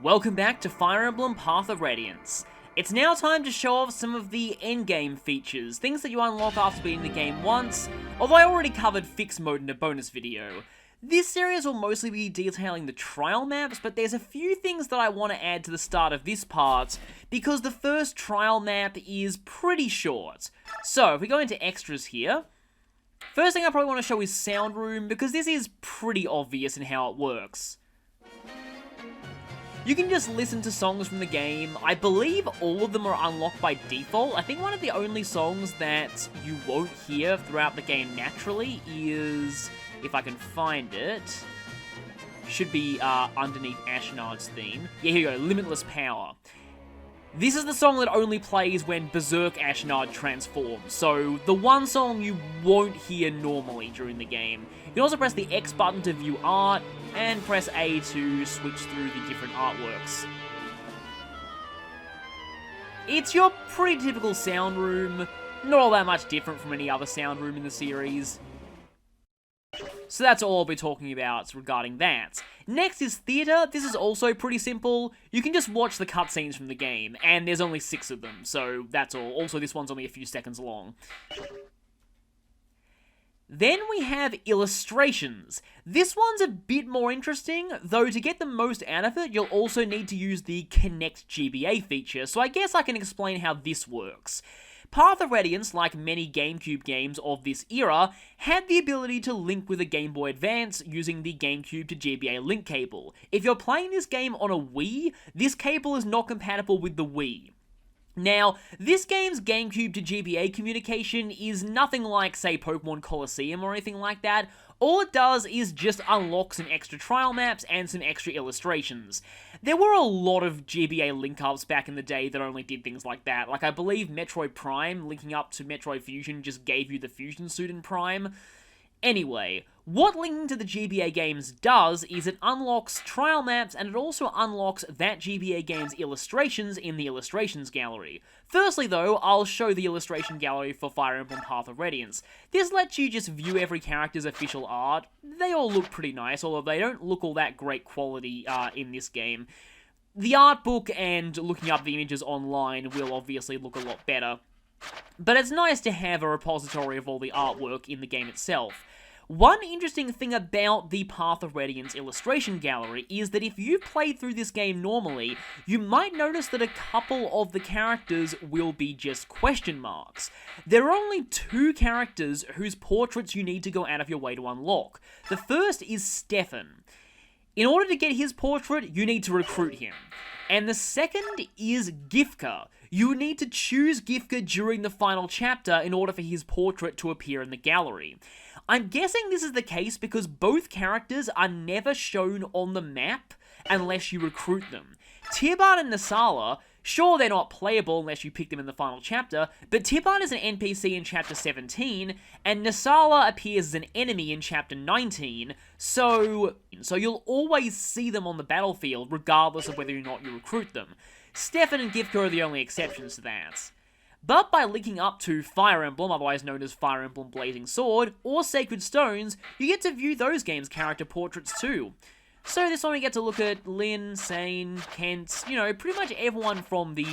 Welcome back to Fire Emblem Path of Radiance. It's now time to show off some of the endgame features, things that you unlock after beating the game once, although I already covered Fix Mode in a bonus video. This series will mostly be detailing the trial maps, but there's a few things that I want to add to the start of this part, because the first trial map is pretty short. So, if we go into extras here, first thing I probably want to show is Sound Room, because this is pretty obvious in how it works. You can just listen to songs from the game. I believe all of them are unlocked by default. I think one of the only songs that you won't hear throughout the game naturally is, if I can find it, should be underneath Ashnard's theme. Yeah, here you go, Limitless Power. This is the song that only plays when Berserk Ashnard transforms, so the one song you won't hear normally during the game. You can also press the X button to view art, and press A to switch through the different artworks. It's your pretty typical sound room, not all that much different from any other sound room in the series. So that's all I'll be talking about regarding that. Next is theatre. This is also pretty simple. You can just watch the cutscenes from the game, and there's only 6 of them, so that's all. Also, this one's only a few seconds long. Then we have illustrations. This one's a bit more interesting, though to get the most out of it, you'll also need to use the Connect GBA feature, so I guess I can explain how this works. Path of Radiance, like many GameCube games of this era, had the ability to link with a Game Boy Advance using the GameCube to GBA link cable. If you're playing this game on a Wii, this cable is not compatible with the Wii. Now, this game's GameCube to GBA communication is nothing like, say, Pokemon Colosseum or anything like that. All it does is just unlock some extra trial maps and some extra illustrations. There were a lot of GBA link-ups back in the day that only did things like that. Like, I believe Metroid Prime linking up to Metroid Fusion just gave you the Fusion suit in Prime. Anyway, what linking to the GBA games does is it unlocks trial maps, and it also unlocks that GBA game's illustrations in the illustrations gallery. Firstly though, I'll show the illustration gallery for Fire Emblem Path of Radiance. This lets you just view every character's official art. They all look pretty nice, although they don't look all that great quality in this game. The art book and looking up the images online will obviously look a lot better. But it's nice to have a repository of all the artwork in the game itself. One interesting thing about the Path of Radiance illustration gallery is that if you played through this game normally, you might notice that a couple of the characters will be just question marks. There are only 2 characters whose portraits you need to go out of your way to unlock. The first is Stefan. In order to get his portrait, you need to recruit him. And the second is Gifka. You need to choose Gifka during the final chapter in order for his portrait to appear in the gallery. I'm guessing this is the case because both characters are never shown on the map unless you recruit them. Tibart and Nasala, sure they're not playable unless you pick them in the final chapter, but Tibart is an NPC in chapter 17, and Nasala appears as an enemy in chapter 19, so you'll always see them on the battlefield regardless of whether or not you recruit them. Stefan and Gifka are the only exceptions to that. But by linking up to Fire Emblem, otherwise known as Fire Emblem Blazing Sword, or Sacred Stones, you get to view those games' character portraits too. So this one we get to look at Lynn, Sane, Kent, pretty much everyone from the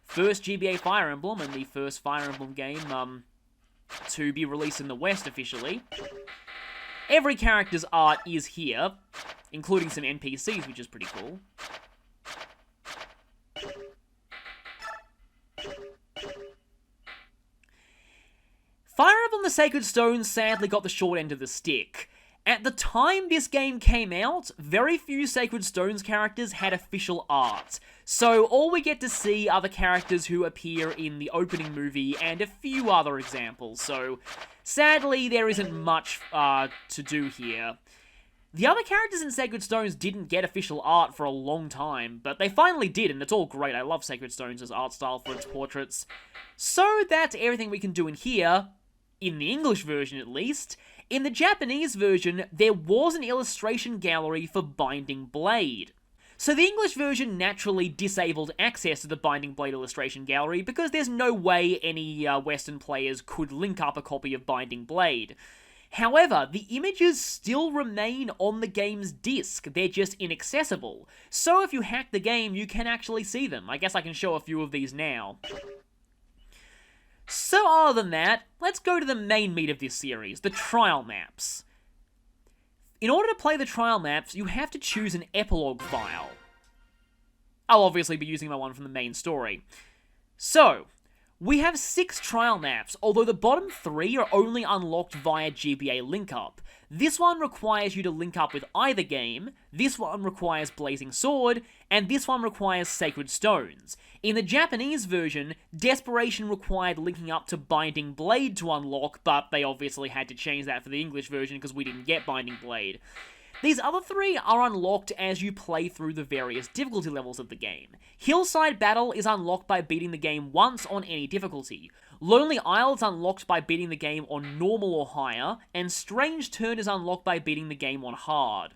first GBA Fire Emblem and the first Fire Emblem game to be released in the West officially. Every character's art is here, including some NPCs, which is pretty cool. Fire Emblem the Sacred Stones sadly got the short end of the stick. At the time this game came out, very few Sacred Stones characters had official art, so all we get to see are the characters who appear in the opening movie and a few other examples, so sadly there isn't much to do here. The other characters in Sacred Stones didn't get official art for a long time, but they finally did, and it's all great. I love Sacred Stones' art style for its portraits. So that's everything we can do in here. In the English version at least. In the Japanese version, there was an illustration gallery for Binding Blade. So the English version naturally disabled access to the Binding Blade illustration gallery because there's no way any Western players could link up a copy of Binding Blade. However, the images still remain on the game's disc, they're just inaccessible. So if you hack the game, you can actually see them. I guess I can show a few of these now. So other than that, let's go to the main meat of this series, the trial maps. In order to play the trial maps, you have to choose an epilogue file. I'll obviously be using my one from the main story. So, we have 6 trial maps, although the bottom 3 are only unlocked via GBA link-up. This one requires you to link up with either game, this one requires Blazing Sword, and this one requires Sacred Stones. In the Japanese version, Desperation required linking up to Binding Blade to unlock, but they obviously had to change that for the English version because we didn't get Binding Blade. These other 3 are unlocked as you play through the various difficulty levels of the game. Hillside Battle is unlocked by beating the game once on any difficulty. Lonely Isle is unlocked by beating the game on normal or higher, and Strange Turn is unlocked by beating the game on hard.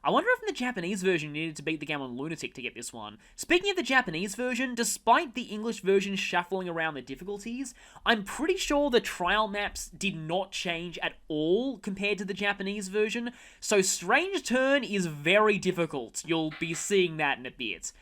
I wonder if in the Japanese version you needed to beat the game on Lunatic to get this one. Speaking of the Japanese version, despite the English version shuffling around the difficulties, I'm pretty sure the trial maps did not change at all compared to the Japanese version, so Strange Turn is very difficult. You'll be seeing that in a bit.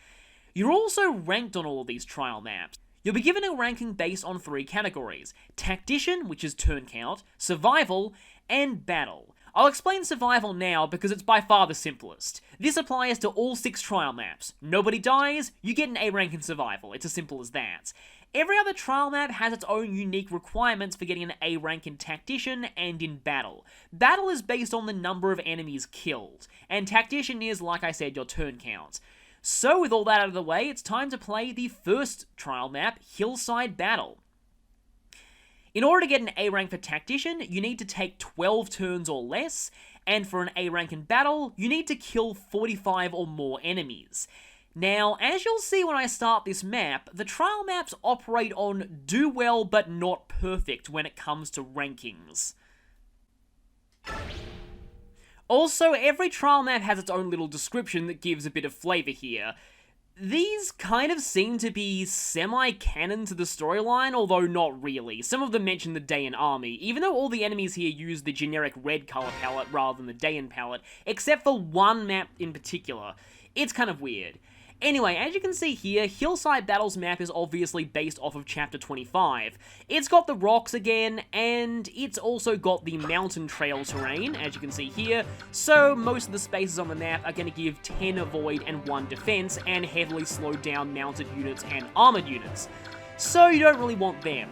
You're also ranked on all of these trial maps. You'll be given a ranking based on 3 categories: Tactician, which is turn count, Survival, and Battle. I'll explain Survival now because it's by far the simplest. This applies to all 6 trial maps. Nobody dies, you get an A rank in Survival. It's as simple as that. Every other trial map has its own unique requirements for getting an A rank in Tactician and in Battle. Battle is based on the number of enemies killed, and Tactician is, like I said, your turn count. So with all that out of the way, it's time to play the first trial map, Hillside Battle. In order to get an A rank for Tactician, you need to take 12 turns or less, and for an A rank in Battle, you need to kill 45 or more enemies. Now, as you'll see when I start this map, the trial maps operate on do well but not perfect when it comes to rankings. Also, every trial map has its own little description that gives a bit of flavour here. These kind of seem to be semi-canon to the storyline, although not really. Some of them mention the Daein army, even though all the enemies here use the generic red colour palette rather than the Daein palette, except for one map in particular. It's kind of weird. Anyway, as you can see here, Hillside Battle's map is obviously based off of Chapter 25. It's got the rocks again, and it's also got the mountain trail terrain, as you can see here, so most of the spaces on the map are going to give 10 avoid and 1 defense, and heavily slow down mounted units and armored units. So you don't really want them.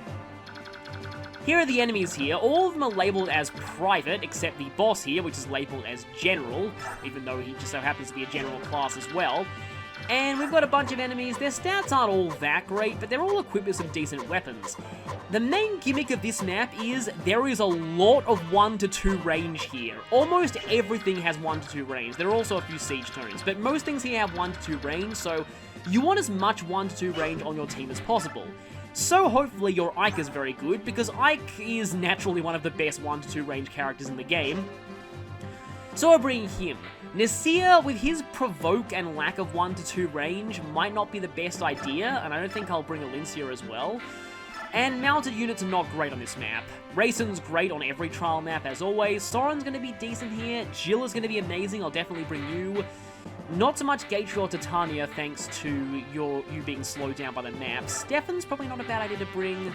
Here are the enemies here. All of them are labelled as private, except the boss here, which is labelled as general, even though he just so happens to be a general class as well. And we've got a bunch of enemies. Their stats aren't all that great, but they're all equipped with some decent weapons. The main gimmick of this map is there is a lot of 1 to 2 range here. Almost everything has 1 to 2 range. There are also a few siege tones, but most things here have 1 to 2 range, so you want as much 1 to 2 range on your team as possible. So hopefully your Ike is very good, because Ike is naturally one of the best 1 to 2 range characters in the game. So I'll bring him. Nasir, with his provoke and lack of 1 to 2 range, might not be the best idea, and I don't think I'll bring Alincia as well. And mounted units are not great on this map. Raisin's great on every trial map as always, Soren's going to be decent here, Jill is going to be amazing, I'll definitely bring you. Not so much Gatri or Titania thanks to you being slowed down by the map. Stefan's probably not a bad idea to bring.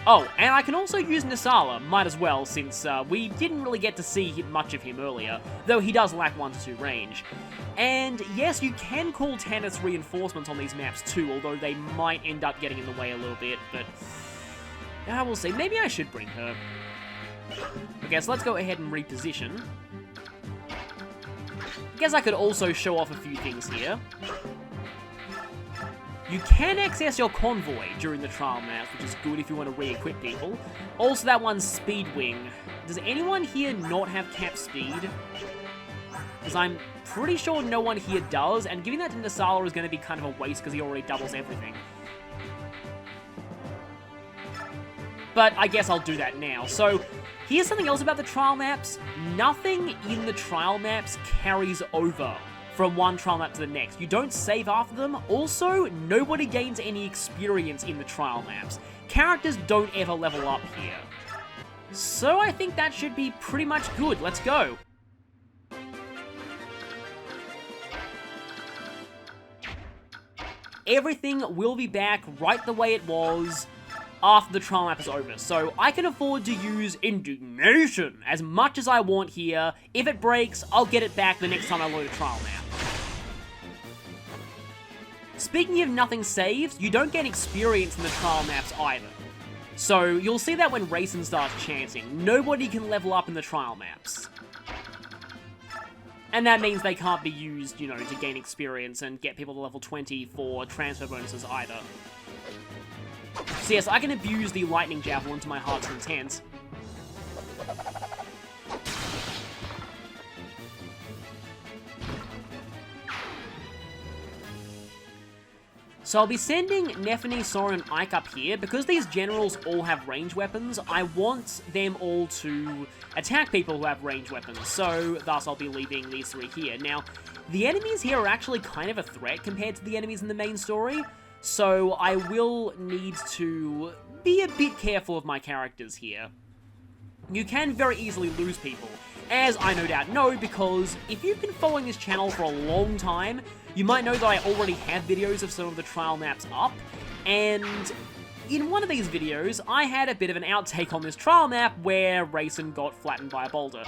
Oh, and I can also use Nisala, might as well, since we didn't really get to see much of him earlier, though he does lack 1 to 2 range. And yes, you can call Tannis reinforcements on these maps too, although they might end up getting in the way a little bit, but we'll see. Maybe I should bring her. Okay, so let's go ahead and reposition. I guess I could also show off a few things here. You can access your convoy during the trial maps, which is good if you want to re-equip people. Also, that one's Speed Wing. Does anyone here not have cap speed? Because I'm pretty sure no one here does, and giving that to Nisala is going to be kind of a waste because he already doubles everything. But I guess I'll do that now. So, here's something else about the trial maps. Nothing in the trial maps carries over from one trial map to the next. You don't save after them. Also, nobody gains any experience in the trial maps. Characters don't ever level up here. So I think that should be pretty much good. Let's go. Everything will be back right the way it was after the trial map is over. So I can afford to use Indignation as much as I want here. If it breaks, I'll get it back the next time I load a trial map. Speaking of nothing saves, you don't get experience in the trial maps either. So you'll see that when Racing starts chanting, nobody can level up in the trial maps. And that means they can't be used, you know, to gain experience and get people to level 20 for transfer bonuses either. So yes, I can abuse the Lightning Javelin to my heart's content. So I'll be sending Nephenee, Soren, and Ike up here. Because these generals all have ranged weapons, I want them all to attack people who have ranged weapons. So thus I'll be leaving these three here. Now, the enemies here are actually kind of a threat compared to the enemies in the main story. So I will need to be a bit careful of my characters here. You can very easily lose people, as I no doubt know, because if you've been following this channel for a long time, you might know that I already have videos of some of the trial maps up, and in one of these videos, I had a bit of an outtake on this trial map where Racing got flattened by a boulder.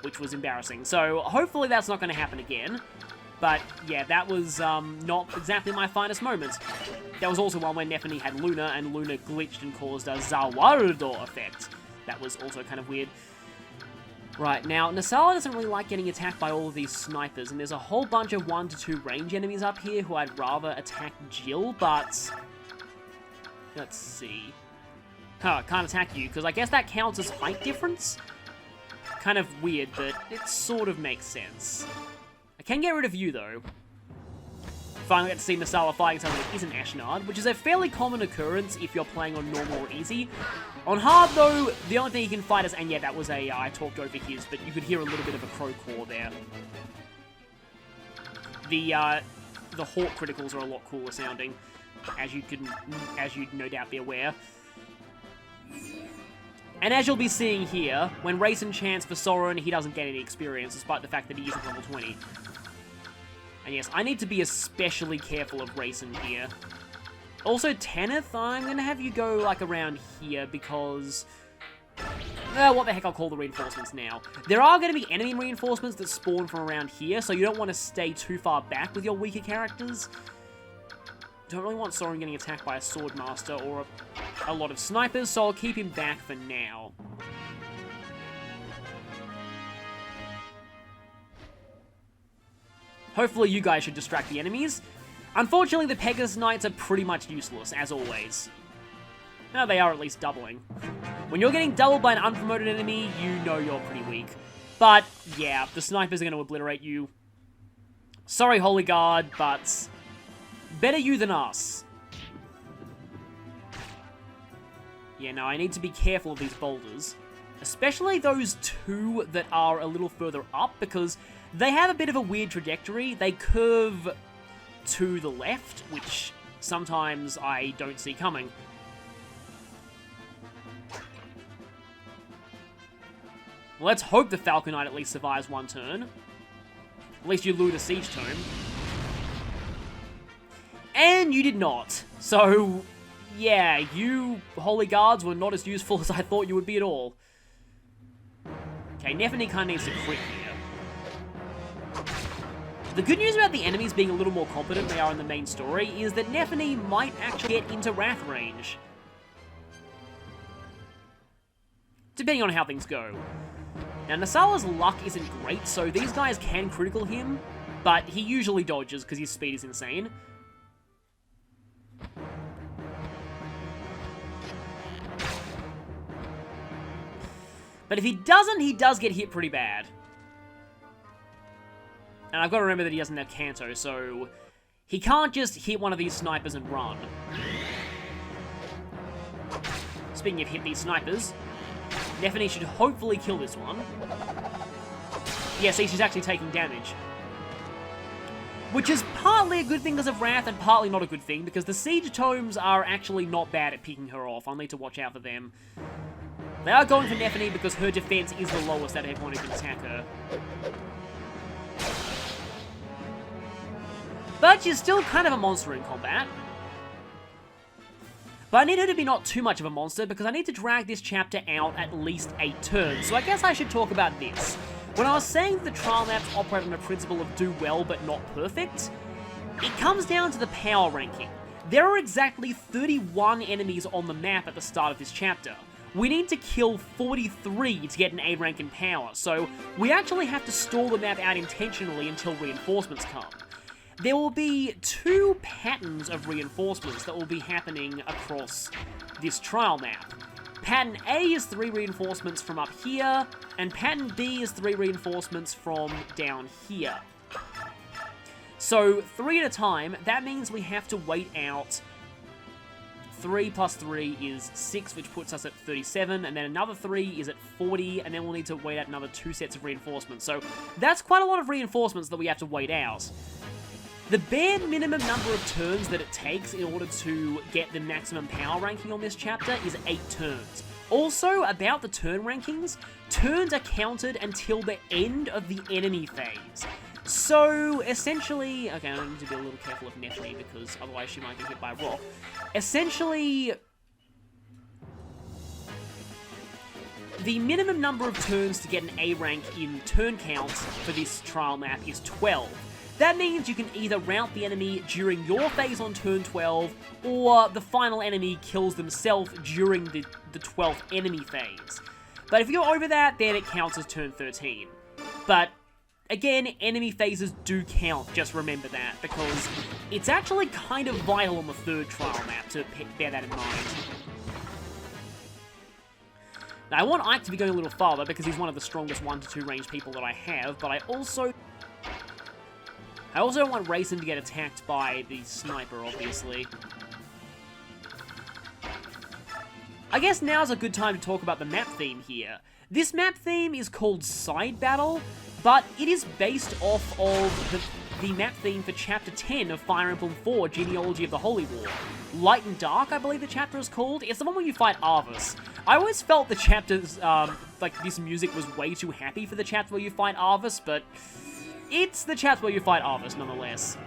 Which was embarrassing, so hopefully that's not going to happen again. But yeah, that was not exactly my finest moment. There was also one where Nephenee had Luna, and Luna glitched and caused a Zawardo effect. That was also kind of weird. Right, now, Nasala doesn't really like getting attacked by all of these snipers, and there's a whole bunch of 1 to 2 range enemies up here who I'd rather attack Jill, but... let's see... huh, can't attack you, because I guess that counts as height difference? Kind of weird, but it sort of makes sense. I can get rid of you, though. Finally get to see Nasala fighting someone that isn't Ashnard, which is a fairly common occurrence if you're playing on normal or easy. On hard, though, the only thing he can fight is... and yeah, that was a... I talked over his, but you could hear a little bit of a crow core there. The Hawk criticals are a lot cooler sounding, as you'd no doubt be aware. And as you'll be seeing here, when Racing chants for Soren, he doesn't get any experience, despite the fact that he isn't level 20. And yes, I need to be especially careful of Racing here. Also, Tanith, I'm going to have you go, like, around here, because... what the heck, I'll call the reinforcements now. There are going to be enemy reinforcements that spawn from around here, so you don't want to stay too far back with your weaker characters. Don't really want Soren getting attacked by a Swordmaster or a lot of snipers, so I'll keep him back for now. Hopefully you guys should distract the enemies. Unfortunately, the Pegasus Knights are pretty much useless, as always. No, they are at least doubling. When you're getting doubled by an unpromoted enemy, you know you're pretty weak. But, yeah, the snipers are going to obliterate you. Sorry, Holy Guard, but... better you than us. Yeah, no, I need to be careful of these boulders. Especially those two that are a little further up, because they have a bit of a weird trajectory. They curve to the left, which sometimes I don't see coming. Let's hope the Falcon Knight at least survives one turn. At least you loot a Siege Tome. And you did not. So, yeah, you Holy Guards were not as useful as I thought you would be at all. Okay, Nephenee kind of needs to crit here. The good news about the enemies being a little more competent than they are in the main story is that Nephenee might actually get into Wrath range. Depending on how things go. Now, Nasala's luck isn't great, so these guys can critical him, but he usually dodges because his speed is insane. But if he doesn't, he does get hit pretty bad. And I've got to remember that he doesn't have Kanto, so he can't just hit one of these snipers and run. Speaking of hit these snipers, Nephenee should hopefully kill this one. Yeah, see, she's actually taking damage. which is partly a good thing because of Wrath and partly not a good thing because the Siege Tomes are actually not bad at picking her off. I'll need to watch out for them. They are going for Nephenee because her defense is the lowest out of everyone who can attack her. But she's still kind of a monster in combat. But I need her to be not too much of a monster because I need to drag this chapter out at least 8 turns. So I guess I should talk about this. When I was saying that the trial maps operate on the principle of do well but not perfect, it comes down to the power ranking. There are exactly 31 enemies on the map at the start of this chapter. We need to kill 43 to get an A rank in power, so we actually have to stall the map out intentionally until reinforcements come. There will be 2 patterns of reinforcements that will be happening across this trial map. Pattern A is 3 reinforcements from up here, and pattern B is 3 reinforcements from down here. So, 3 at a time, that means we have to wait out 3 plus 3 is 6, which puts us at 37, and then another 3 is at 40, and then we'll need to wait out another 2 sets of reinforcements. So, that's quite a lot of reinforcements that we have to wait out. The bare minimum number of turns that it takes in order to get the maximum power ranking on this chapter is 8 turns. Also, about the turn rankings, turns are counted until the end of the enemy phase. So, essentially... Okay, I need to be a little careful of Nephenee because otherwise she might get hit by a rock. Essentially... the minimum number of turns to get an A rank in turn count for this trial map is 12. That means you can either rout the enemy during your phase on turn 12, or the final enemy kills themselves during the 12th enemy phase. But if you're over that, then it counts as turn 13. But, again, enemy phases do count, just remember that, because it's actually kind of vital on the 3rd trial map to bear that in mind. Now, I want Ike to be going a little farther, because he's one of the strongest 1 to 2 range people that I have, but I also don't want Rayson to get attacked by the sniper, obviously. I guess now's a good time to talk about the map theme here. This map theme is called Side Battle, but it is based off of the map theme for Chapter 10 of Fire Emblem 4, Genealogy of the Holy War. Light and Dark, I believe the chapter is called. It's the one where you fight Arvis. I always felt the chapters, like, this music was way too happy for the chapter where you fight Arvis, but... it's the chapter where you fight Arvis, nonetheless.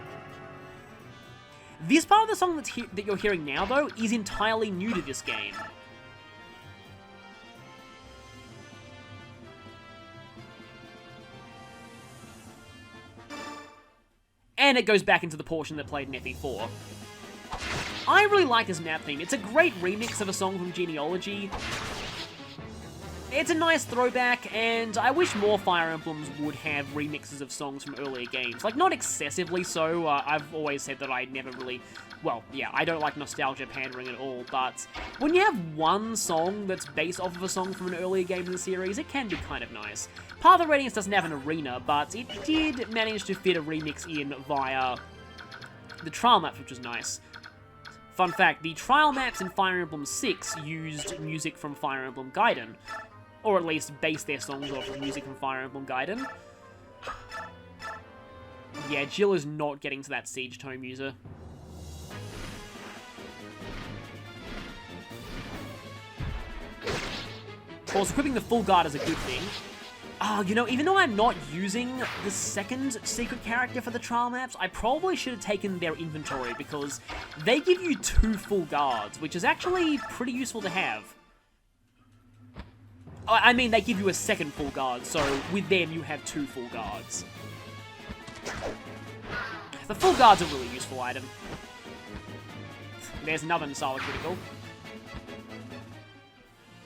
This part of the song that you're hearing now, though, is entirely new to this game. And it goes back into the portion that played in FE4. I really like this map theme. It's a great remix of a song from Genealogy. It's a nice throwback, and I wish more Fire Emblems would have remixes of songs from earlier games. Like, not excessively so. I've always said that I never really... well, yeah, I don't like nostalgia pandering at all, but when you have one song that's based off of a song from an earlier game in the series, it can be kind of nice. Path of Radiance doesn't have an arena, but it did manage to fit a remix in via the trial maps, which was nice. Fun fact, the trial maps in Fire Emblem 6 used music from Fire Emblem Gaiden. Or at least base their songs off of music from Fire Emblem Gaiden. Yeah, Jill is not getting to that Siege Tome user. Of course, equipping the full guard is a good thing. You know, even though I'm not using the second secret character for the trial maps, I probably should have taken their inventory because they give you 2 full guards, which is actually pretty useful to have. I mean, they give you a second full guard, so with them you have 2 full guards. The full guard's a really useful item. There's another Nasala critical.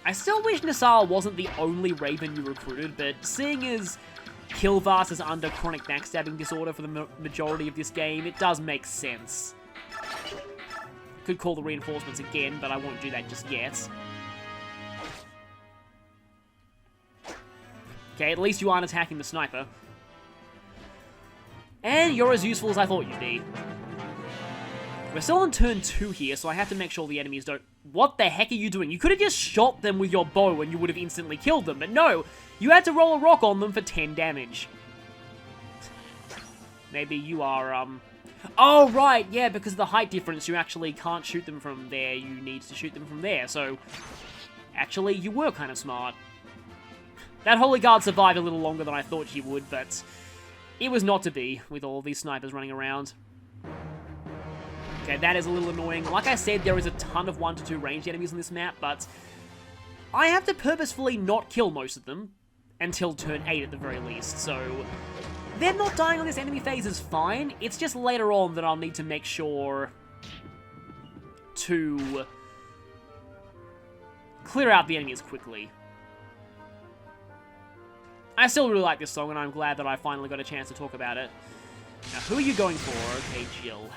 I still wish Nasala wasn't the only Raven you recruited, but seeing as Kilvas is under chronic backstabbing disorder for the majority of this game, it does make sense. Could call the reinforcements again, but I won't do that just yet. Okay, at least you aren't attacking the sniper. And you're as useful as I thought you'd be. We're still on turn 2 here, so I have to make sure the enemies don't... What the heck are you doing? You could have just shot them with your bow and you would have instantly killed them, but no! You had to roll a rock on them for 10 damage. Maybe you are, Oh, right, yeah, because of the height difference, you actually can't shoot them from there. You need to shoot them from there, so... Actually, you were kind of smart. That Holy Guard survived a little longer than I thought she would, but... It was not to be, with all these snipers running around. Okay, that is a little annoying. Like I said, there is a ton of 1 to 2 ranged enemies on this map, but... I have to purposefully not kill most of them, until turn 8 at the very least, so... Them not dying on this enemy phase is fine, it's just later on that I'll need to make sure to clear out the enemies quickly. I still really like this song, and I'm glad that I finally got a chance to talk about it. Now, who are you going for? Okay, Jill.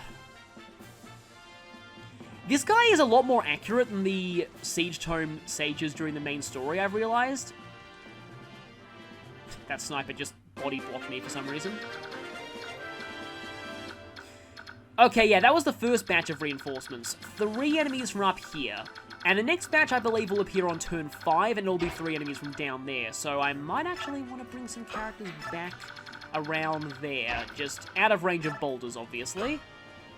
This guy is a lot more accurate than the Siege Tome sages during the main story, I've realized. That sniper just body blocked me for some reason. Okay, yeah, that was the first batch of reinforcements. 3 enemies from up here. And the next batch, I believe, will appear on turn 5, and it'll be 3 enemies from down there. So I might actually want to bring some characters back around there. Just out of range of boulders, obviously.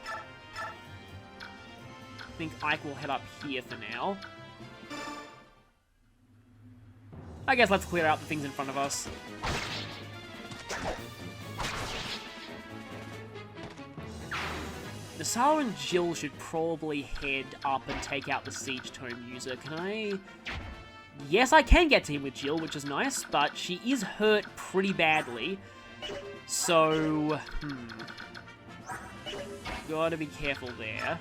I think Ike will head up here for now. I guess let's clear out the things in front of us. Nasara and Jill should probably head up and take out the Siege Tome user. Can I... Yes, I can get to him with Jill, which is nice, but she is hurt pretty badly. So... Gotta be careful there.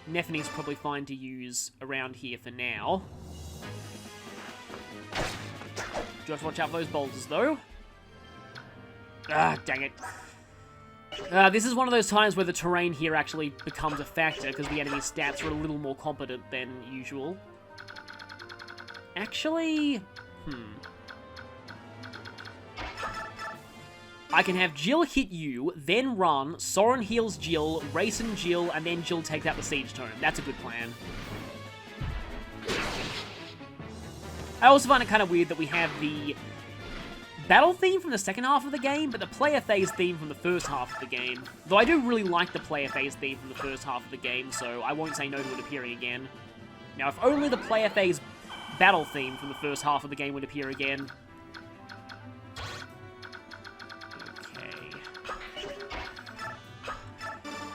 Nephenee's probably fine to use around here for now. Do have to watch out for those boulders, though. Ah, dang it. This is one of those times where the terrain here actually becomes a factor, because the enemy stats are a little more competent than usual. Actually... I can have Jill hit you, then run, Soren heals Jill, Rayson Jill, and then Jill takes out the Siege Tome. That's a good plan. I also find it kind of weird that we have the battle theme from the second half of the game, but the player phase theme from the first half of the game. Though I do really like the player phase theme from the first half of the game, so I won't say no to it appearing again. Now, if only the player phase battle theme from the first half of the game would appear again.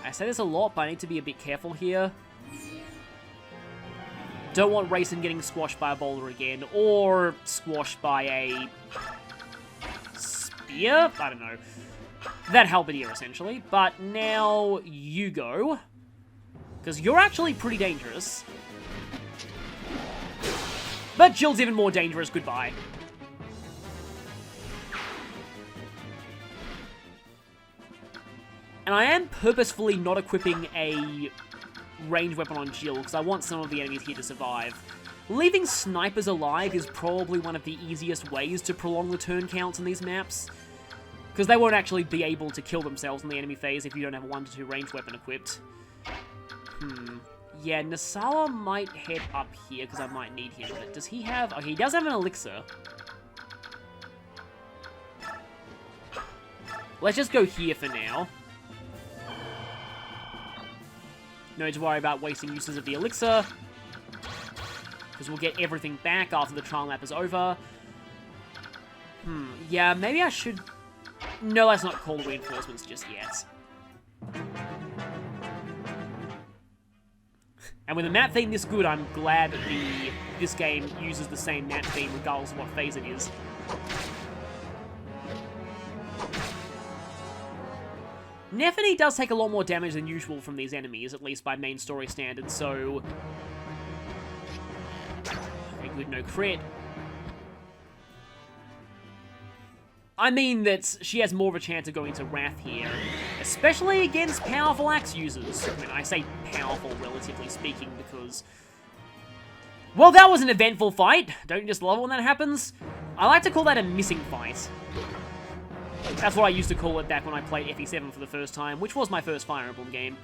I say this a lot, but I need to be a bit careful here. Don't want Rayson getting squashed by a boulder again, or squashed by a spear? I don't know. That halberdier, essentially. But now you go. Because you're actually pretty dangerous. But Jill's even more dangerous. Goodbye. And I am purposefully not equipping a ranged weapon on Jill, because I want some of the enemies here to survive. Leaving snipers alive is probably one of the easiest ways to prolong the turn counts in these maps, because they won't actually be able to kill themselves in the enemy phase if you don't have a 1 to 2 ranged weapon equipped. Yeah, Nasawa might head up here, because I might need him, but does he have... Oh, he does have an elixir. Let's just go here for now. No need to worry about wasting uses of the elixir, because we'll get everything back after the trial map is over. Yeah, maybe I should... No, let's not call the reinforcements just yet. And with a map theme this good, I'm glad that this game uses the same map theme regardless of what phase it is. Nephenee does take a lot more damage than usual from these enemies, at least by main story standards, so... Okay, good, no crit. I mean that she has more of a chance of going to Wrath here, especially against powerful axe users. I mean, I say powerful, relatively speaking, because... Well, that was an eventful fight. Don't you just love it when that happens? I like to call that a missing fight. That's what I used to call it back when I played FE7 for the first time, which was my first Fire Emblem game.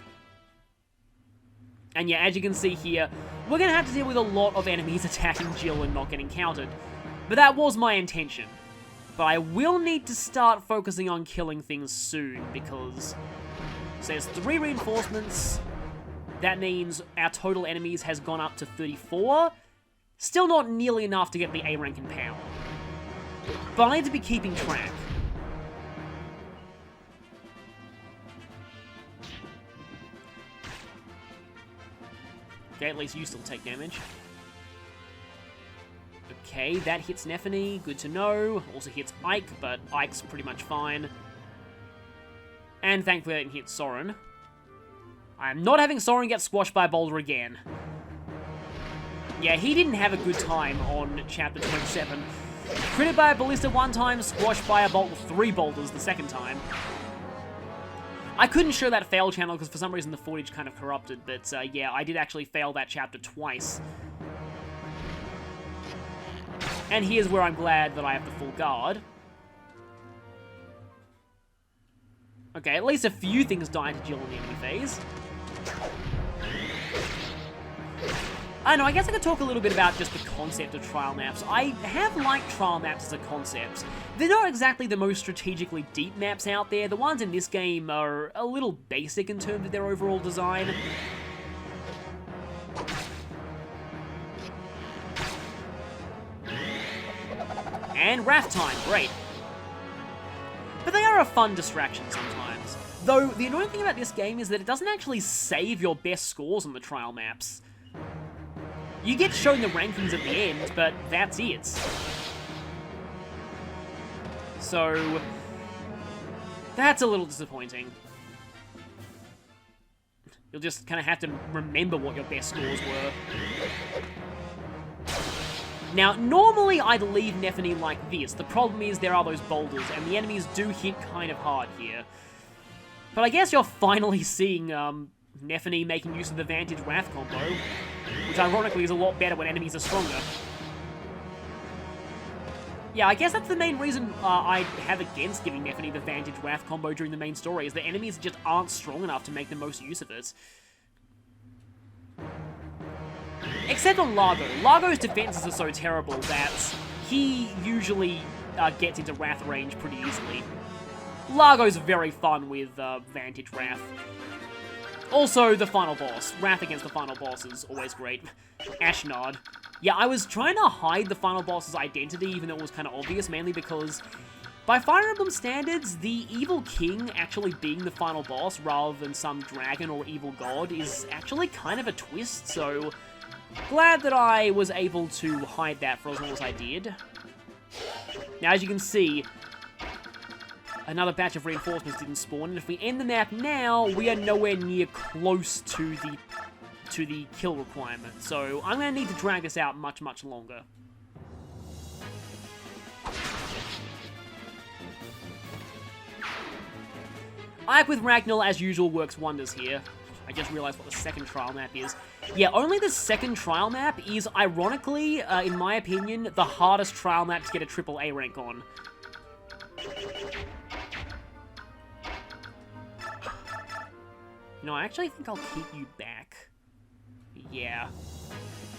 And yeah, as you can see here, we're going to have to deal with a lot of enemies attacking Jill and not getting countered. But that was my intention. But I will need to start focusing on killing things soon, because there's 3 reinforcements. That means our total enemies has gone up to 34. Still not nearly enough to get the A rank in power. But I need to be keeping track. Okay, at least you still take damage. Okay, that hits Nephenee, good to know. Also hits Ike, but Ike's pretty much fine. And thankfully I didn't hit Soren. I'm not having Soren get squashed by a boulder again. Yeah, he didn't have a good time on Chapter 27. Critted by a ballista one time, squashed by a bolt with 3 boulders the second time. I couldn't show that fail channel because for some reason the footage kind of corrupted, but yeah, I did actually fail that chapter twice. And here's where I'm glad that I have the full guard. Okay, at least a few things die to Jill in the enemy phase. I don't know, I guess I could talk a little bit about just the concept of trial maps. I have liked trial maps as a concept. They're not exactly the most strategically deep maps out there. The ones in this game are a little basic in terms of their overall design. And Wrath time, great. But they are a fun distraction sometimes. Though, the annoying thing about this game is that it doesn't actually save your best scores on the trial maps. You get shown the rankings at the end, but that's it. So, that's a little disappointing. You'll just kind of have to remember what your best scores were. Now, normally I'd leave Nephenee like this. The problem is there are those boulders, and the enemies do hit kind of hard here. But I guess you're finally seeing Nephenee making use of the Vantage Wrath combo, which ironically is a lot better when enemies are stronger. Yeah, I guess that's the main reason I have against giving Nephenee the Vantage Wrath combo during the main story, is that enemies just aren't strong enough to make the most use of it. Except on Largo. Largo's defenses are so terrible that he usually gets into Wrath range pretty easily. Largo's very fun with Vantage Wrath. Also, the final boss. Wrath against the final boss is always great. Ashnard. Yeah, I was trying to hide the final boss's identity, even though it was kind of obvious, mainly because by Fire Emblem standards, the evil king actually being the final boss rather than some dragon or evil god is actually kind of a twist, so glad that I was able to hide that for as long as I did. Now, as you can see, another batch of reinforcements didn't spawn, and if we end the map now, we are nowhere near close to the kill requirement. So I'm going to need to drag this out much, much longer. Ike with Ragnall, as usual, works wonders here. I just realized what the second trial map is. Yeah, only the second trial map is, ironically, in my opinion, the hardest trial map to get a AAA rank on. No, I actually think I'll keep you back. Yeah.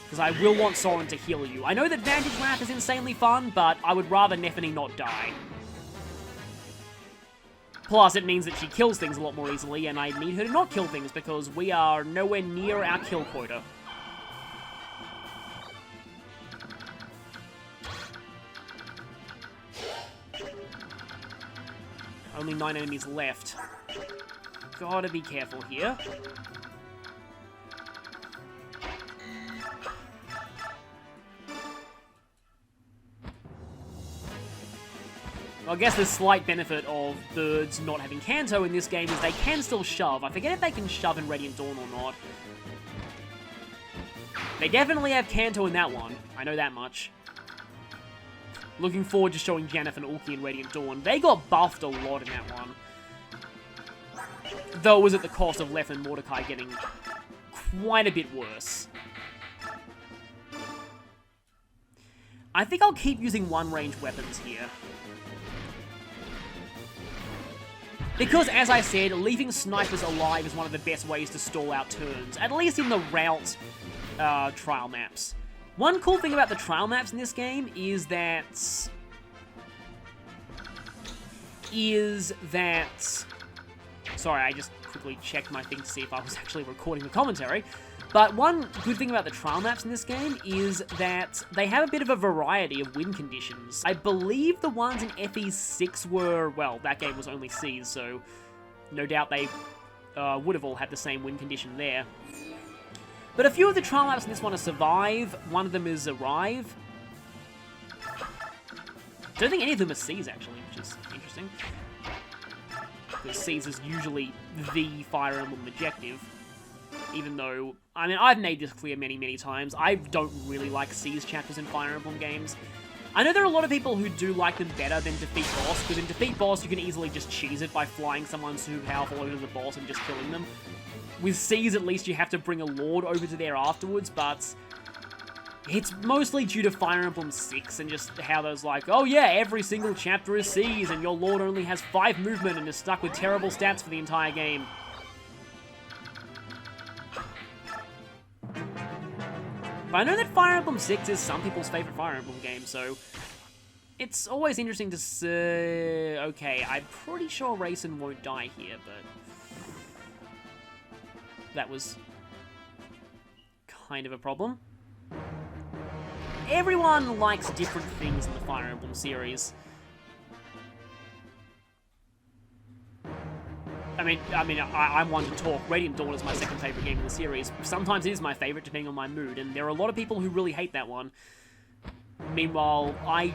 Because I will want Soren to heal you. I know that Vantage Wrath is insanely fun, but I would rather Nephenee not die. Plus, it means that she kills things a lot more easily, and I need her to not kill things, because we are nowhere near our kill quota. Only 9 enemies left. Gotta be careful here. I guess the slight benefit of birds not having Canto in this game is they can still shove. I forget if they can shove in Radiant Dawn or not. They definitely have Canto in that one. I know that much. Looking forward to showing Janeth and Ulki in Radiant Dawn. They got buffed a lot in that one. Though it was at the cost of Leth and Mordecai getting quite a bit worse. I think I'll keep using one-range weapons here. Because, as I said, leaving snipers alive is one of the best ways to stall out turns, at least in the route trial maps. One cool thing about the trial maps in this game is that is that... Sorry, I just quickly checked my thing to see if I was actually recording the commentary. But one good thing about the trial maps in this game is that they have a bit of a variety of win conditions. I believe the ones in FE6 were, well, that game was only Cs, so no doubt they would have all had the same win condition there. But a few of the trial maps in this one are Survive, one of them is Arrive. Don't think any of them are Cs, actually, which is interesting. Because Cs is usually the Fire Emblem objective. Even though, I mean, I've made this clear many, many times. I don't really like Cs chapters in Fire Emblem games. I know there are a lot of people who do like them better than Defeat Boss, because in Defeat Boss you can easily just cheese it by flying someone super powerful over to the boss and just killing them. With Cs, at least you have to bring a Lord over to there afterwards, but it's mostly due to Fire Emblem 6 and just how there's like, oh yeah, every single chapter is Cs and your Lord only has 5 movement and is stuck with terrible stats for the entire game. But I know that Fire Emblem 6 is some people's favourite Fire Emblem game, so it's always interesting to say, okay, I'm pretty sure Raisin won't die here, but that was kind of a problem. Everyone likes different things in the Fire Emblem series. I'm one to talk. Radiant Dawn is my second favourite game in the series. Sometimes it is my favourite, depending on my mood, and there are a lot of people who really hate that one. Meanwhile, I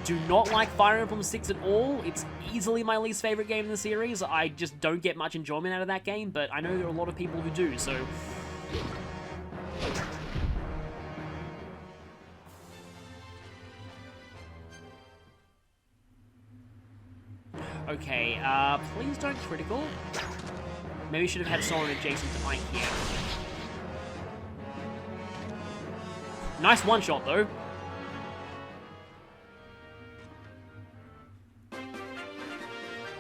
do not like Fire Emblem 6 at all. It's easily my least favourite game in the series. I just don't get much enjoyment out of that game, but I know there are a lot of people who do, so... Okay, please don't critical. Maybe we should have had Soren adjacent to Ike here. Nice one-shot, though.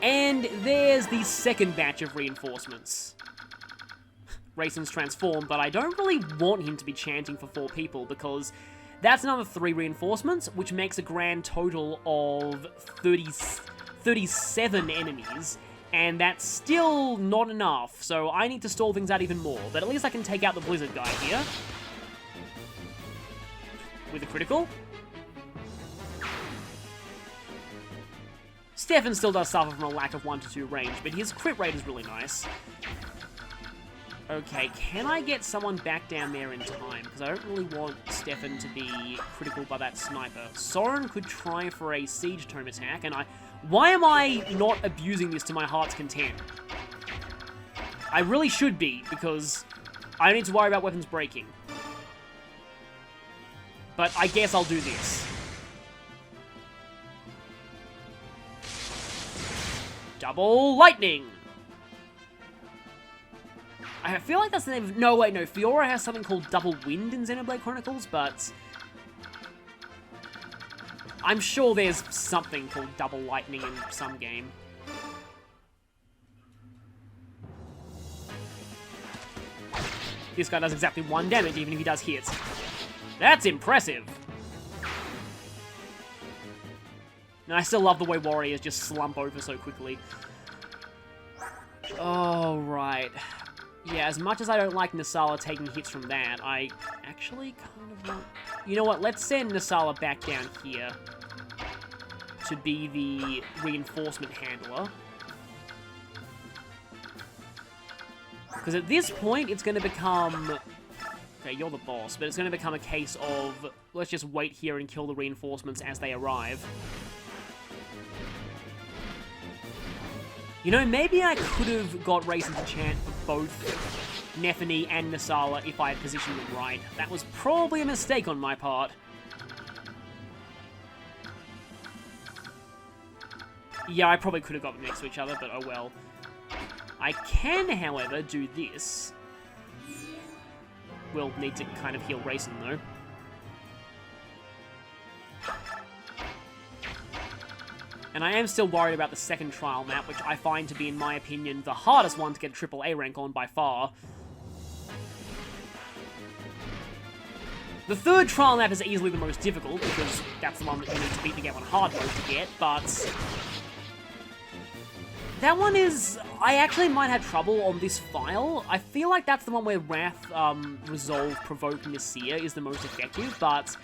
And there's the second batch of reinforcements. Raisin's transformed, but I don't really want him to be chanting for 4 people, because that's another 3 reinforcements, which makes a grand total of 37 enemies, and that's still not enough, so I need to stall things out even more. But at least I can take out the Blizzard guy here. With a critical. Stefan still does suffer from a lack of 1 to 2 range, but his crit rate is really nice. Okay, can I get someone back down there in time? Because I don't really want Stefan to be critical by that sniper. Soren could try for a Siege Tome attack, and why am I not abusing this to my heart's content? I really should be, because I don't need to worry about weapons breaking. But I guess I'll do this. Double Lightning! I feel like that's the name of... No, wait, no. Fiora has something called Double Wind in Xenoblade Chronicles, but... I'm sure there's something called Double Lightning in some game. This guy does exactly 1 damage, even if he does hits. That's impressive! And I still love the way warriors just slump over so quickly. Oh, right. Yeah, as much as I don't like Nasala taking hits from that, I actually kind of want... You know what, let's send Nasala back down here to be the reinforcement handler. Because at this point, it's going to become... Okay, you're the boss, but it's going to become a case of, let's just wait here and kill the reinforcements as they arrive. You know, maybe I could have got Raisin to chant for both Nephenee and Nasala if I had positioned them right. That was probably a mistake on my part. Yeah, I probably could have got them next to each other, but oh well. I can, however, do this. We'll need to kind of heal Raisin, though. And I am still worried about the second trial map, which I find to be, in my opinion, the hardest one to get a AAA rank on by far. The third trial map is easily the most difficult, because that's the one that you need to beat the game on hard mode to get, but That one is... I actually might have trouble on this file. I feel like that's the one where Wrath, Resolve, Provoke, and Seer is the most effective, but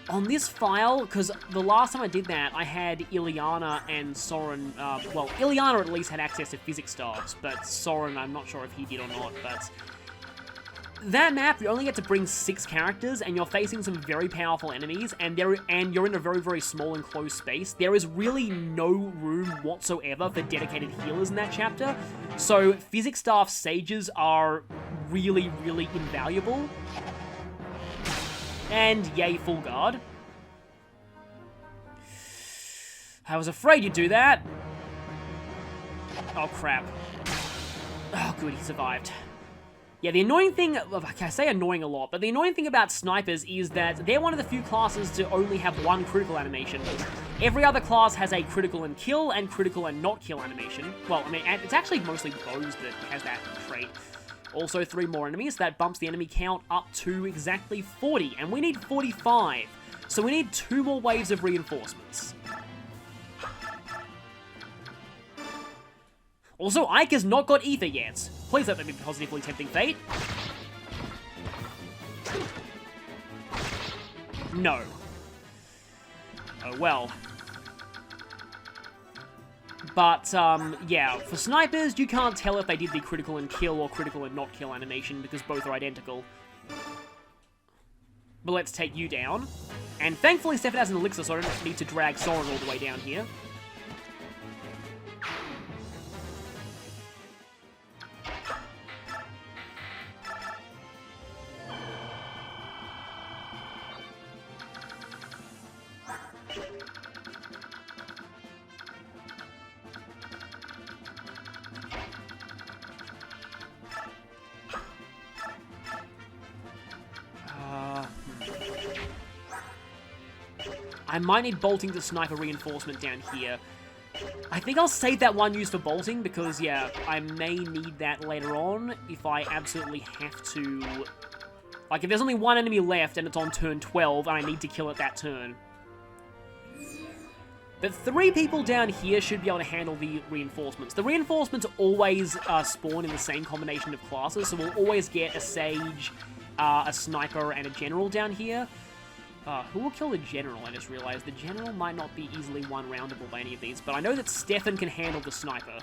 on this file, because the last time I did that, I had Ileana and Soren, well, Ileana at least had access to Physics Staves, but Soren, I'm not sure if he did or not, but that map, you only get to bring 6 characters, and you're facing some very powerful enemies, and you're in a very, very small enclosed space. There is really no room whatsoever for dedicated healers in that chapter, so Physics Staff Sages are really, really invaluable. And yay, full guard. I was afraid you'd do that. Oh, crap. Oh, good, he survived. Yeah, the annoying thing, I say annoying a lot, but the annoying thing about snipers is that they're one of the few classes to only have one critical animation. Every other class has a critical and kill and critical and not kill animation. Well, I mean, it's actually mostly Bows that has that trait. Also 3 more enemies, that bumps the enemy count up to exactly 40, and we need 45. So we need 2 more waves of reinforcements. Also, Ike has not got Ether yet. Please let that be positively tempting fate. No. Oh well. But, yeah, for snipers, you can't tell if they did the critical and kill or critical and not kill animation because both are identical. But let's take you down. And thankfully, Stefan has an elixir, so I don't need to drag Soren all the way down here. I might need bolting to sniper reinforcement down here. I think I'll save that one used for bolting because, yeah, I may need that later on if I absolutely have to. Like, if there's only one enemy left and it's on turn 12 and I need to kill it that turn. But 3 people down here should be able to handle the reinforcements. The reinforcements always spawn in the same combination of classes, so we'll always get a Sage, a Sniper, and a General down here. Who will kill the General? I just realized the General might not be easily one-roundable by any of these, but I know that Stefan can handle the Sniper.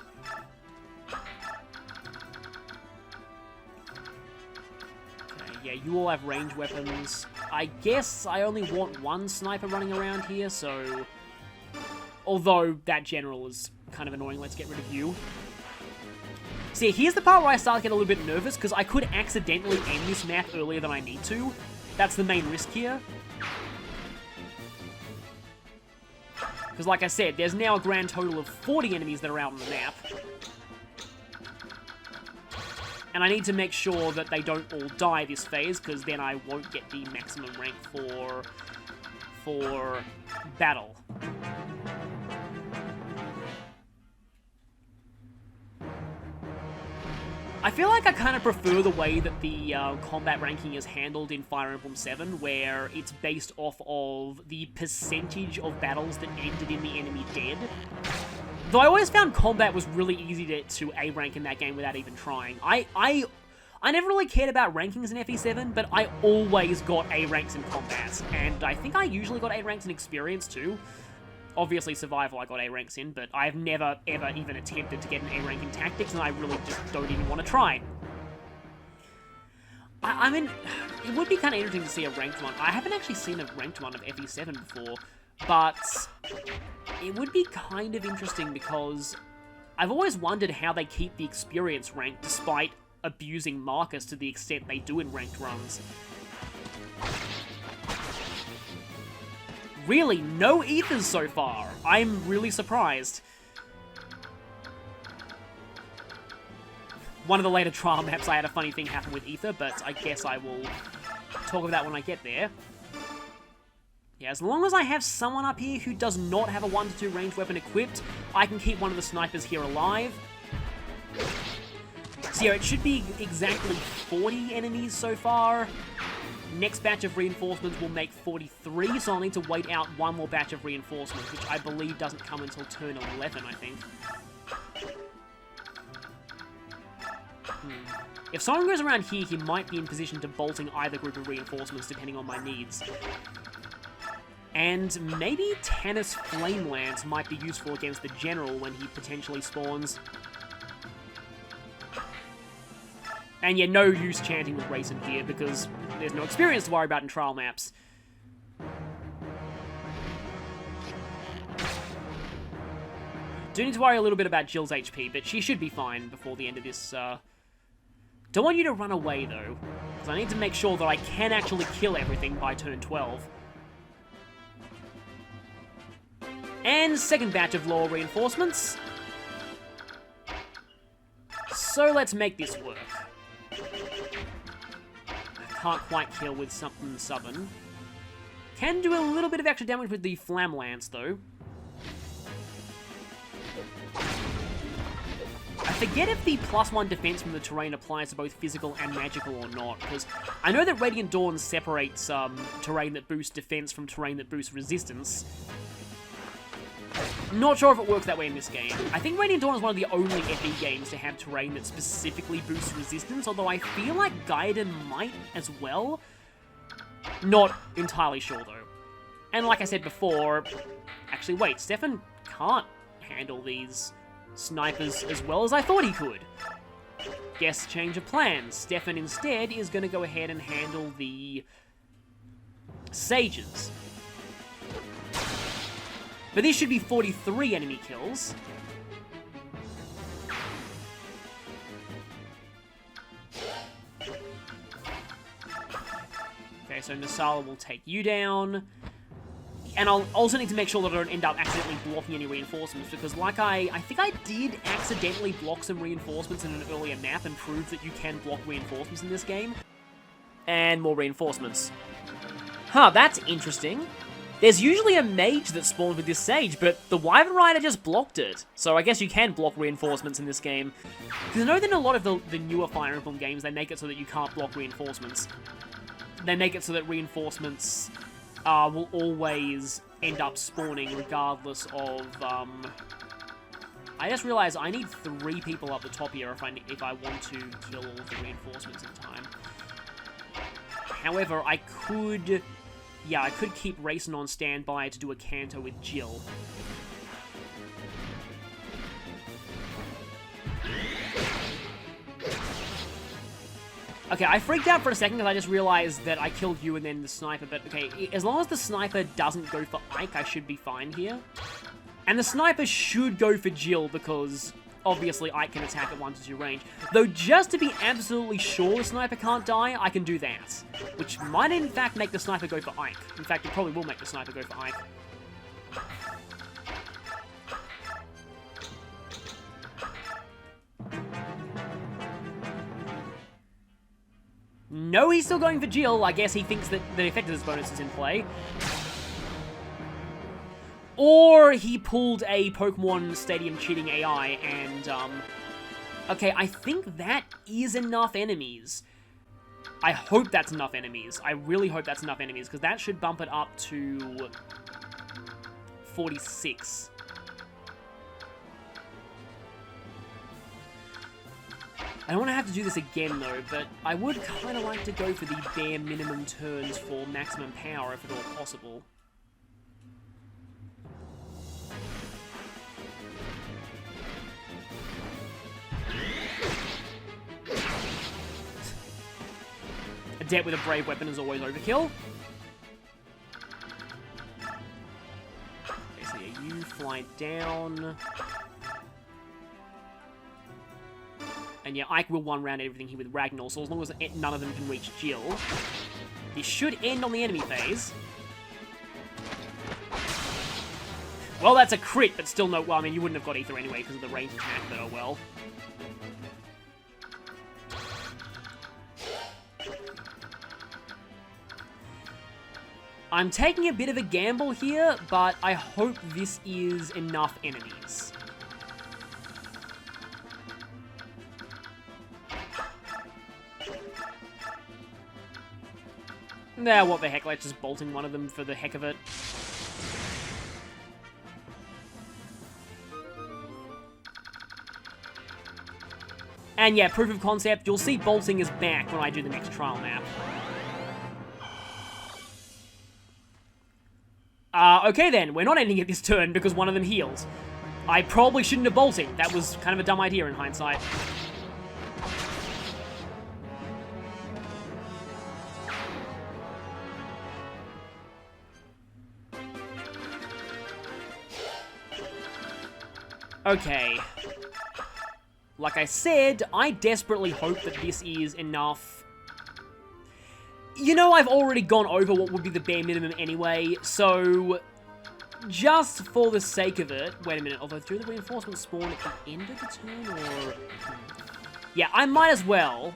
Okay, yeah, you all have range weapons. I guess I only want one Sniper running around here, so... Although that General is kind of annoying, let's get rid of you. See, here's the part where I start to get a little bit nervous, because I could accidentally end this map earlier than I need to. That's the main risk here. Because like I said, there's now a grand total of 40 enemies that are out on the map. And I need to make sure that they don't all die this phase, because then I won't get the maximum rank for battle. I feel like I kind of prefer the way that the combat ranking is handled in Fire Emblem 7, where it's based off of the percentage of battles that ended in the enemy dead. Though I always found combat was really easy to A rank in that game without even trying. I never really cared about rankings in FE7, but I always got A ranks in combat, and I think I usually got A ranks in experience too. Obviously, Survival I got A ranks in, but I've never, ever even attempted to get an A rank in Tactics, and I really just don't even want to try. I mean, it would be kind of interesting to see a ranked one. I haven't actually seen a ranked one of FE7 before, but it would be kind of interesting because I've always wondered how they keep the experience rank despite abusing markers to the extent they do in ranked runs. Really, no ethers so far. I'm really surprised. One of the later trial maps, I had a funny thing happen with ether, but I guess I will talk about that when I get there. Yeah, as long as I have someone up here who does not have a 1-2 ranged weapon equipped, I can keep one of the snipers here alive. So yeah, it should be exactly 40 enemies so far. Next batch of reinforcements will make 43, so I'll need to wait out one more batch of reinforcements, which I believe doesn't come until turn 11, I think. If someone goes around here, he might be in position to bolting either group of reinforcements, depending on my needs. And maybe Tannis Flame Lance might be useful against the General when he potentially spawns. And yeah, no use chanting with Rayson here, because there's no experience to worry about in trial maps. Do need to worry a little bit about Jill's HP, but she should be fine before the end of this. Don't want you to run away, though, because I need to make sure that I can actually kill everything by turn 12. And second batch of lower reinforcements. So let's make this work. I can't quite kill with something southern. Can do a little bit of extra damage with the Flam Lance, though. I forget if the +1 defense from the terrain applies to both physical and magical or not, because I know that Radiant Dawn separates terrain that boosts defense from terrain that boosts resistance. Not sure if it works that way in this game. I think Radiant Dawn is one of the only FE games to have terrain that specifically boosts resistance, although I feel like Gaiden might as well. Not entirely sure, though. And like I said before... Actually, wait, Stefan can't handle these snipers as well as I thought he could. Guess change of plans. Stefan instead is going to go ahead and handle the Sages. But this should be 43 enemy kills. Okay, so Nasala will take you down. And I'll also need to make sure that I don't end up accidentally blocking any reinforcements, because like I think I did accidentally block some reinforcements in an earlier map and prove that you can block reinforcements in this game. And more reinforcements. Huh, that's interesting. There's usually a mage that spawns with this Sage, but the Wyvern Rider just blocked it. So I guess you can block reinforcements in this game. Because I know that in a lot of the newer Fire Emblem games, they make it so that you can't block reinforcements. They make it so that reinforcements will always end up spawning regardless of... I just realized I need 3 people up the top here if I want to kill all the reinforcements in time. However, I could... Yeah, I could keep Rayson on standby to do a canto with Jill. Okay, I freaked out for a second because I just realized that I killed you and then the sniper, but okay, as long as the sniper doesn't go for Ike, I should be fine here. And the sniper should go for Jill because obviously Ike can attack at 1 to 2 range. Though just to be absolutely sure the sniper can't die, I can do that. Which might in fact make the sniper go for Ike. In fact, it probably will make the sniper go for Ike. No, he's still going for Jill. I guess he thinks that the effectiveness bonus is in play. Or he pulled a Pokemon Stadium cheating AI and, okay, I think that is enough enemies. I hope that's enough enemies. I really hope that's enough enemies, because that should bump it up to 46. I don't want to have to do this again, though, but I would kind of like to go for the bare minimum turns for maximum power, if at all possible. A Adept with a Brave Weapon is always overkill. Okay, so yeah, you fly down. And yeah, Ike will one-round everything here with Ragnar, so as long as none of them can reach Jill, this should end on the enemy phase. Well, that's a crit, but still no... Well, I mean, you wouldn't have got Ether anyway because of the range attack, but oh well. I'm taking a bit of a gamble here, but I hope this is enough enemies. Nah, what the heck, let's just bolting one of them for the heck of it. And And yeah, proof of concept, you'll see bolting is back when I do the next trial map. Okay then, we're not ending it this turn because one of them heals. I probably shouldn't have bolted. That was kind of a dumb idea in hindsight. Okay. Like I said, I desperately hope that this is enough. You know, I've already gone over what would be the bare minimum anyway, so just for the sake of it... Wait a minute, although do the reinforcements spawn at the end of the turn, or... Yeah, I might as well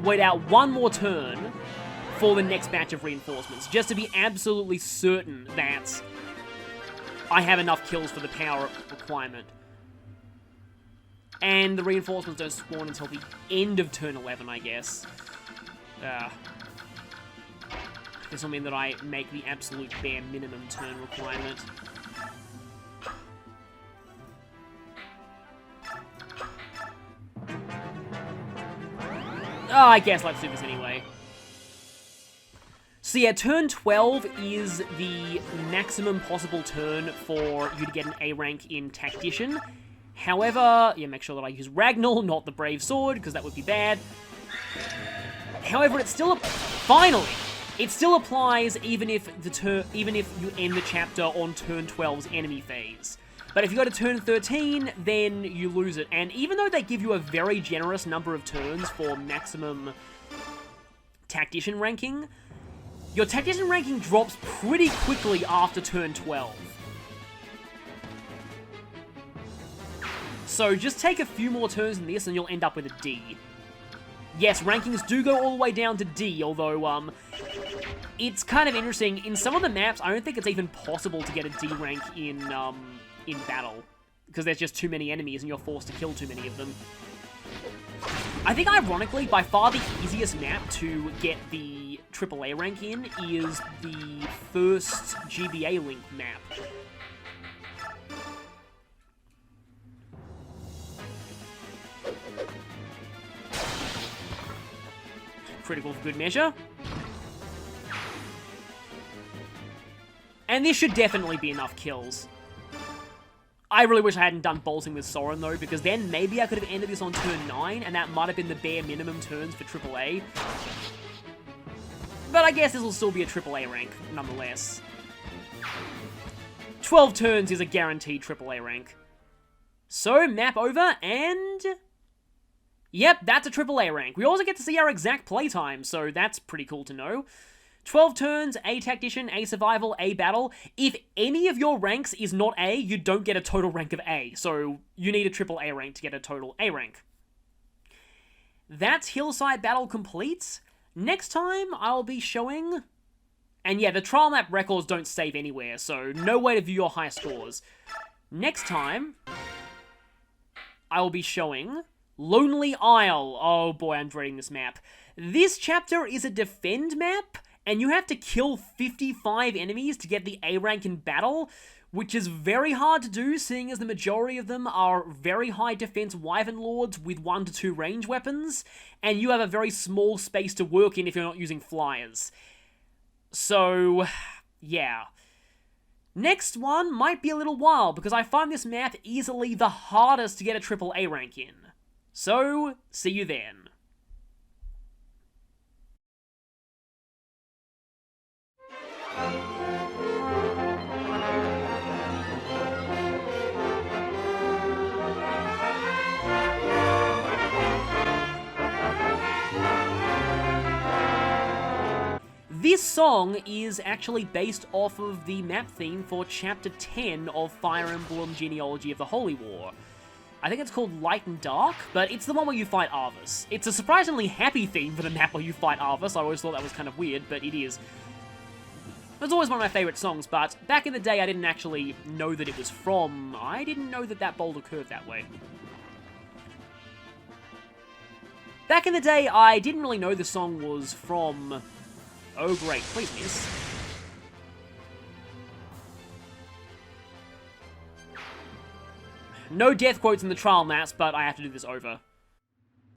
wait out one more turn for the next batch of reinforcements, just to be absolutely certain that I have enough kills for the power requirement. And the reinforcements don't spawn until the end of turn 11, I guess. This will mean that I make the absolute bare minimum turn requirement. Oh, I guess let's do this anyway. So yeah, turn 12 is the maximum possible turn for you to get an A rank in Tactician. However, yeah, make sure that I use Ragnall, not the Brave Sword, because that would be bad. However, it's still finally, it still applies even if you end the chapter on turn 12's enemy phase. But if you go to turn 13, then you lose it. And even though they give you a very generous number of turns for maximum Tactician ranking, your Tactician ranking drops pretty quickly after turn 12. So just take a few more turns in this and you'll end up with a D. Yes, rankings do go all the way down to D, although, it's kind of interesting. In some of the maps, I don't think it's even possible to get a D rank in battle, because there's just too many enemies and you're forced to kill too many of them. I think, ironically, by far the easiest map to get the AAA rank in is the first GBA Link map. Critical for good measure. And this should definitely be enough kills. I really wish I hadn't done bolting with Soren though, because then maybe I could have ended this on turn 9, and that might have been the bare minimum turns for AAA. But I guess this will still be a AAA rank, nonetheless. 12 turns is a guaranteed AAA rank. So, map over, and... Yep, that's a AAA rank. We also get to see our exact playtime, so that's pretty cool to know. 12 turns, A Tactician, A Survival, A Battle. If any of your ranks is not A, you don't get a total rank of A, so you need a AAA rank to get a total A rank. That's Hillside Battle complete. Next time, I'll be showing... And yeah, the trial map records don't save anywhere, so no way to view your high scores. Next time, I will be showing... Lonely Isle. Oh boy, I'm dreading this map. This chapter is a defend map, and you have to kill 55 enemies to get the A rank in battle, which is very hard to do, seeing as the majority of them are very high defense Wyvern Lords with 1 to 2 range weapons, and you have a very small space to work in if you're not using flyers. So, yeah. Next one might be a little while, because I find this map easily the hardest to get a AAA rank in. So, see you then. This song is actually based off of the map theme for Chapter 10 of Fire Emblem Genealogy of the Holy War. I think it's called Light and Dark, but it's the one where you fight Arvis. It's a surprisingly happy theme for the map where you fight Arvis. I always thought that was kind of weird, but it is. It's always one of my favourite songs, but back in the day I didn't actually know that it was from... I didn't know that that boulder curved that way. Back in the day, I didn't really know the song was from... Oh great, please miss. No death quotes in the trial maps, but I have to do this over.